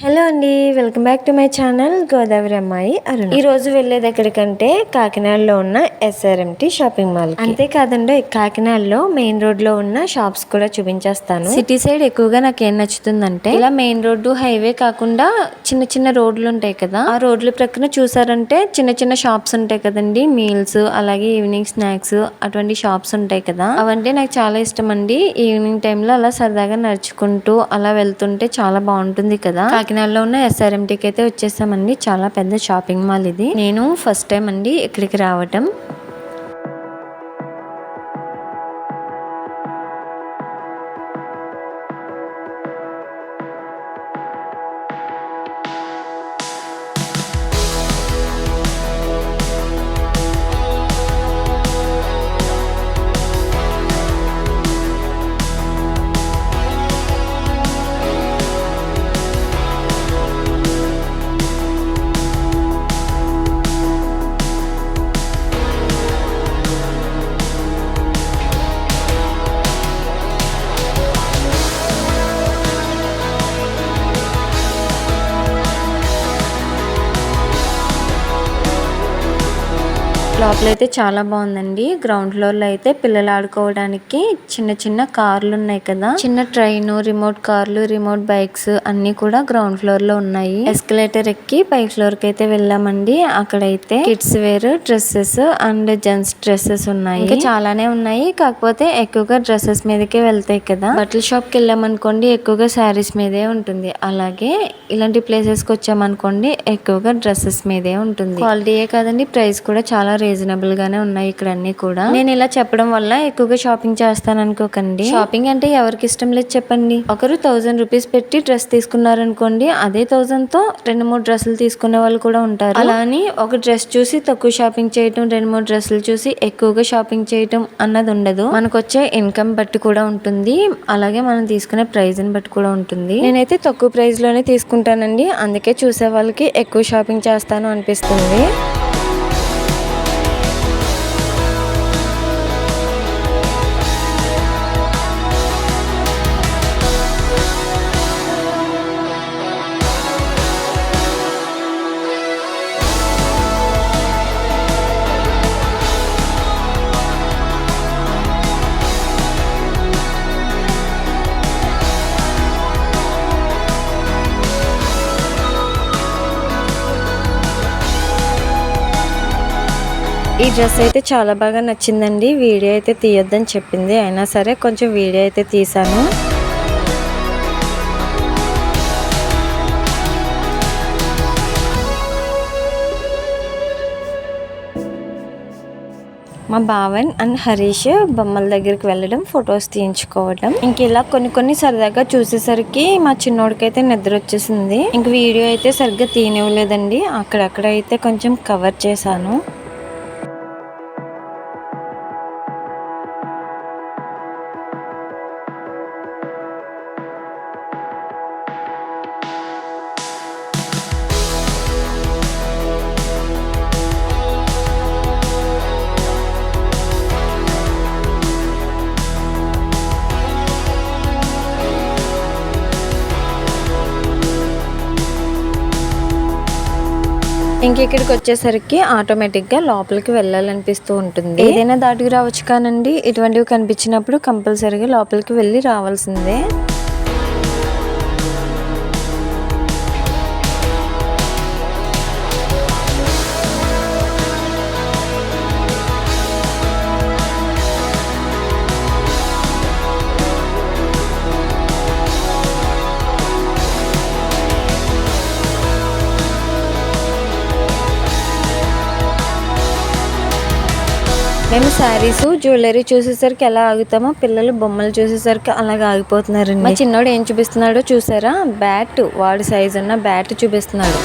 Hello అండి, welcome back to my channel Godavari అమ్మాయి అరుణ. ఈ రోజు వెళ్ళేది ఎక్కడికంటే కాకినాడలో ఉన్న ఎస్ఆర్ఎంటి షాపింగ్ మాల్. అంతేకాదండి, కాకినాడలో మెయిన్ రోడ్ లో ఉన్న షాప్స్ కూడా చూపించేస్తాను. సిటీ సైడ్ ఎక్కువగా నాకు ఏం నచ్చుతుందంటే, ఇలా మెయిన్ రోడ్డు హైవే కాకుండా చిన్న చిన్న రోడ్లు ఉంటాయి కదా, ఆ రోడ్ల ప్రక్కన చూసారంటే చిన్న చిన్న షాప్స్ ఉంటాయి కదండి, మీల్స్ అలాగే ఈవినింగ్ స్నాక్స్ అటువంటి షాప్స్ ఉంటాయి కదా, అవంటే నాకు చాలా ఇష్టం అండి. ఈవినింగ్ టైంలో అలా సరదాగా నడుచుకుంటూ అలా వెళ్తుంటే చాలా బాగుంటుంది కదా. కాకినాడలో ఉన్న ఎస్ఆర్ఎంటీకి అయితే వచ్చేసామండి. చాలా పెద్ద షాపింగ్ మాల్ ఇది. నేను ఫస్ట్ టైం అండి ఇక్కడికి రావటం. లోపల అయితే చాలా బాగుందండి. గ్రౌండ్ ఫ్లోర్ లో అయితే పిల్లలు ఆడుకోవడానికి చిన్న చిన్న కార్లు ఉన్నాయి కదా, చిన్న ట్రైన్, రిమోట్ కార్లు, రిమోట్ బైక్స్ అన్ని కూడా గ్రౌండ్ ఫ్లోర్ లో ఉన్నాయి. ఎస్కలేటర్ ఎక్కి పై ఫ్లోర్ కి అయితే వెళ్ళామండి. అక్కడైతే kids wear dresses and gents dresses ఉన్నాయి. ఇంకా చాలానే ఉన్నాయి, కాకపోతే ఎక్కువగా డ్రెస్సెస్ మీదకే వెళ్తాయి కదా. బట్టల షాప్ కి వెళ్ళామనుకోండి ఎక్కువగా శారీస్ మీదే ఉంటుంది. అలాగే ఇలాంటి ప్లేసెస్ కి వచ్చామనుకోండి ఎక్కువగా డ్రెస్సెస్ మీదే ఉంటుంది. క్వాలిటీయే కాదండి, ప్రైస్ కూడా చాలా రీజనబుల్ గానే ఉన్నాయి ఇక్కడ అన్ని కూడా. నేను ఇలా చెప్పడం వల్ల ఎక్కువగా షాపింగ్ చేస్తాను అనుకోకండి. షాపింగ్ అంటే ఎవరికి ఇష్టం లేదు చెప్పండి. ఒకరు 1000 రూపీస్ పెట్టి డ్రెస్ తీసుకున్నారనుకోండి, అదే 1000 తో 2-3 డ్రెస్సులు తీసుకునే వాళ్ళు కూడా ఉంటారు. అలా అని ఒక డ్రెస్ చూసి తక్కువ షాపింగ్ చేయటం, 2-3 డ్రెస్సులు చూసి ఎక్కువగా షాపింగ్ చేయటం అన్నది ఉండదు. మనకు వచ్చే ఇన్కమ్ బట్టి కూడా ఉంటుంది, అలాగే మనం తీసుకునే ప్రైస్ ని బట్టి కూడా ఉంటుంది. నేనైతే తక్కువ ప్రైస్ లోనే తీసుకుంటానండి, అందుకే చూసే వాళ్ళకి ఎక్కువ షాపింగ్ చేస్తాను అనిపిస్తుంది. ఈ డ్రెస్ అయితే చాలా బాగా నచ్చిందండి. వీడియో అయితే తీయొద్దని చెప్పింది, అయినా సరే కొంచెం వీడియో అయితే తీసాను. మా భావన్ అండ్ హరీష్ బొమ్మల దగ్గరికి వెళ్ళడం, ఫొటోస్ తీయించుకోవడం, ఇంక ఇలా కొన్ని సరదాగా చూసేసరికి మా చిన్నోడికైతే నిద్ర వచ్చేసింది. ఇంక వీడియో అయితే సరిగ్గా తీయనివ్వలేదండి, అక్కడక్కడ అయితే కొంచెం కవర్ చేశాను. ఇంకెక్కడికి వచ్చేసరికి ఆటోమేటిక్ గా లోపలికి వెళ్ళాలనిపిస్తూ ఉంటుంది. ఏదైనా దాటుకు రావచ్చు కానండి, ఇటువంటివి కనిపించినప్పుడు కంపల్సరీగా లోపలికి వెళ్ళి రావాల్సిందే. మేము శారీస్, జ్యువెలరీ చూసేసరికి ఎలా ఆగుతామో పిల్లలు బొమ్మలు చూసేసరికి అలాగే ఆగిపోతున్నారండి. మా చిన్నోడు ఏం చూపిస్తున్నాడో చూసారా? బ్యాట్, వాడి సైజ్ ఉన్న బ్యాట్ చూపిస్తున్నాడు.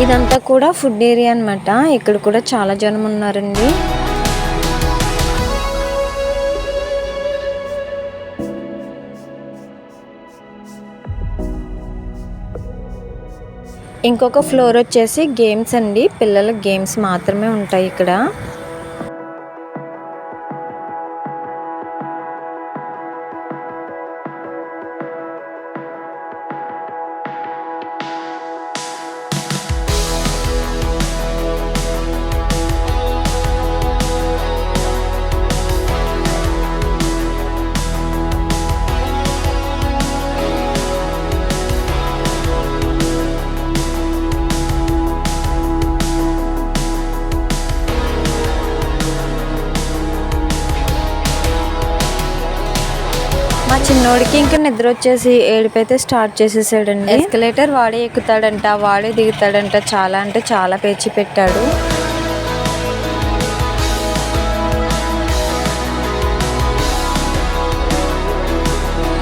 ఇదంతా కూడా ఫుడ్ ఏరియా అన్నమాట. ఇక్కడ కూడా చాలా జనం ఉన్నారండి. ఇంకొక ఫ్లోర్ వచ్చేసి గేమ్స్ అండి. పిల్లల గేమ్స్ మాత్రమే ఉంటాయి ఇక్కడ. మా చిన్నోడికి ఇంకా నిద్ర వచ్చేసి ఏడుపైతే స్టార్ట్ చేసేసాడండి. ఎస్కలేటర్ వాడే ఎక్కుతాడంట, వాడే దిగుతాడంట. చాలా అంటే చాలా పేచి పెట్టాడు.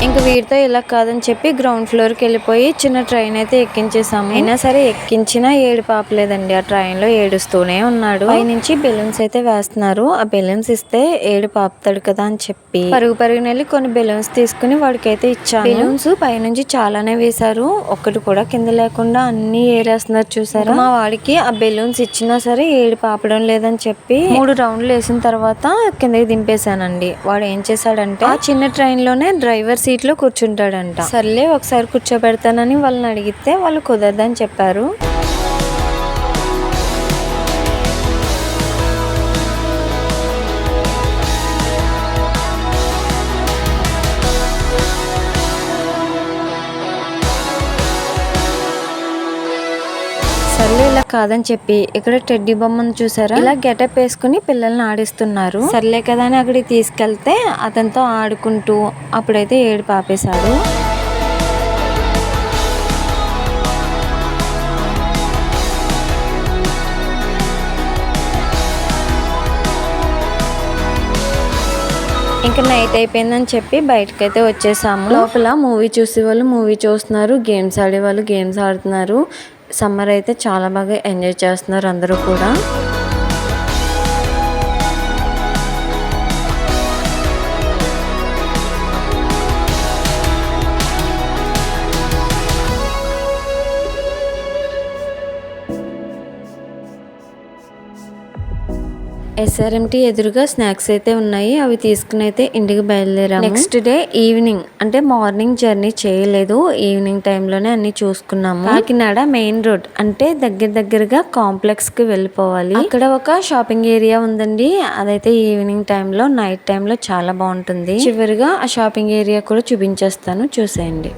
ఇంక వీటితో ఇలా కాదని చెప్పి గ్రౌండ్ ఫ్లోర్కి వెళ్ళిపోయి చిన్న ట్రైన్ అయితే ఎక్కించేసాము. అయినా సరే ఎక్కించినా ఏడు పాపలేదండి. ఆ ట్రైన్ లో ఏడుస్తూనే ఉన్నాడు. పై నుంచి బెలూన్స్ అయితే వేస్తున్నారు. ఆ బెలూన్స్ ఇస్తే ఏడు పాపుతాడు కదా అని చెప్పి పరుగునెళ్ళి కొన్ని బెలూన్స్ తీసుకుని వాడికైతే ఇచ్చాను. బెలూన్స్ పైనుంచి చాలానే వేశారు. ఒక్కటి కూడా కింద లేకుండా అన్ని ఏరేస్తున్నారు చూసారా. మా వాడికి ఆ బెలూన్స్ ఇచ్చినా సరే ఏడు పాపడం లేదని చెప్పి 3 రౌండ్లు వేసిన తర్వాత కిందకి దింపేశానండి. వాడు ఏం చేశాడంటే ఆ చిన్న ట్రైన్ లోనే డ్రైవర్ సీట్ లో కూర్చుంటాడంట. సర్లే ఒకసారి కూర్చోబెడతానని వాళ్ళని అడిగితే వాళ్ళు కుదరదని చెప్పారు. సర్లే ఇలా కాదని చెప్పి ఇక్కడ టెడ్డీ బొమ్మను చూసారా, ఇలా గెటప్ వేసుకుని పిల్లల్ని ఆడిస్తున్నారు. సర్లే కదా అని అక్కడికి తీసుకెళ్తే అతనితో ఆడుకుంటూ అప్పుడైతే ఏడు పాపేశాడు. ఇంకా నైట్ అయిపోయిందని చెప్పి బయటకైతే వచ్చేసాము. లోపల మూవీ చూసే వాళ్ళు మూవీ చూస్తున్నారు, గేమ్స్ ఆడే వాళ్ళు గేమ్స్ ఆడుతున్నారు. సమ్మర్ అయితే చాలా బాగా ఎంజాయ్ చేస్తున్నారు అందరూ కూడా. ఎస్ఆర్ఎంటీ ఎదురుగా స్నాక్స్ అయితే ఉన్నాయి. అవి తీసుకుని అయితే ఇంటికి బయలుదేరాము. నెక్స్ట్ డే ఈవినింగ్ అంటే మార్నింగ్ జర్నీ చేయలేదు. ఈవినింగ్ టైంలోనే అన్ని చూసుకున్నాము. కాకినాడ మెయిన్ రోడ్ అంటే దగ్గరగా కాంప్లెక్స్ కి వెళ్ళిపోవాలి. అక్కడ ఒక షాపింగ్ ఏరియా ఉందండి. అదైతే ఈవినింగ్ టైంలో నైట్ టైంలో చాలా బాగుంటుంది. చివరిగా ఆ షాపింగ్ ఏరియా కూడా చూపించేస్తాను, చూసేయండి.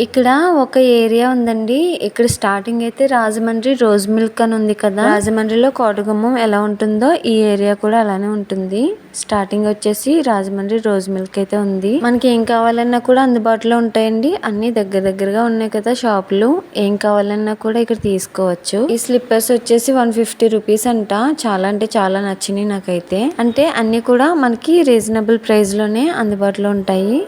ఇక్కడ ఒక ఏరియా ఉందండి. ఇక్కడ స్టార్టింగ్ అయితే రాజమండ్రి రోజ్ మిల్క్ అని ఉంది కదా. రాజమండ్రిలో కోటగుమ్మం ఎలా ఉంటుందో ఈ ఏరియా కూడా అలానే ఉంటుంది. స్టార్టింగ్ వచ్చేసి రాజమండ్రి రోజ్ మిల్క్ అయితే ఉంది. మనకి ఏం కావాలన్నా కూడా అందుబాటులో ఉంటాయండి. అన్ని దగ్గరగా ఉన్నాయి కదా షాపులు. ఏం కావాలన్నా కూడా ఇక్కడ తీసుకోవచ్చు. ఈ స్లిప్పర్స్ వచ్చేసి 150 రూపీస్ అంట. చాలా అంటే చాలా నచ్చినాయి నాకైతే. అంటే అన్ని కూడా మనకి రీజనబుల్ ప్రైస్ లోనే అందుబాటులో ఉంటాయి.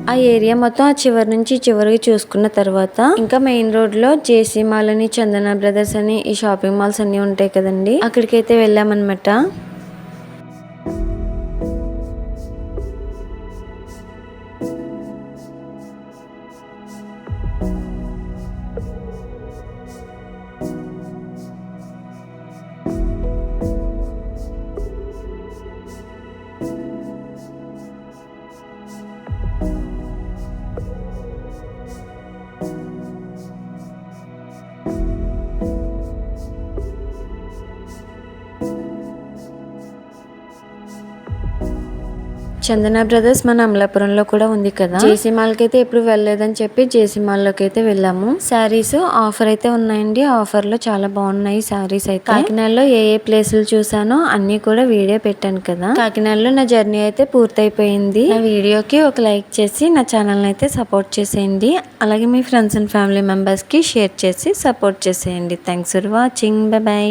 ఆ ఏరియా మొత్తం ఆ చివరి నుంచి చివరికి చూసుకున్న తర్వాత ఇంకా మెయిన్ రోడ్ లో జేసీ మాల్ అని, చందన బ్రదర్స్ అని ఈ షాపింగ్ మాల్స్ అన్ని ఉంటాయి కదండి, అక్కడికైతే వెళ్ళామన్నమాట. చందన బ్రదర్స్ మన అమలాపురంలో కూడా ఉంది కదా. జేసీ మాల్ కి అయితే ఎప్పుడు వెళ్ళలేదని చెప్పి జేసీ మాల్ లోకి అయితే వెళ్ళాము. శారీస్ ఆఫర్ అయితే ఉన్నాయండి. ఆఫర్ లో చాలా బాగున్నాయి శారీస్ అయితే. కాకినాడలో ఏ ఏ ప్లేసులు చూసానో అన్ని కూడా వీడియో పెట్టాను కదా. కాకినాడలో నా జర్నీ అయితే పూర్తయిపోయింది. నా వీడియోకి ఒక లైక్ చేసి నా ఛానల్ అయితే సపోర్ట్ చేసేయండి. అలాగే మీ ఫ్రెండ్స్ అండ్ ఫ్యామిలీ మెంబర్స్ కి షేర్ చేసి సపోర్ట్ చేసేయండి. Thanks for watching. By by.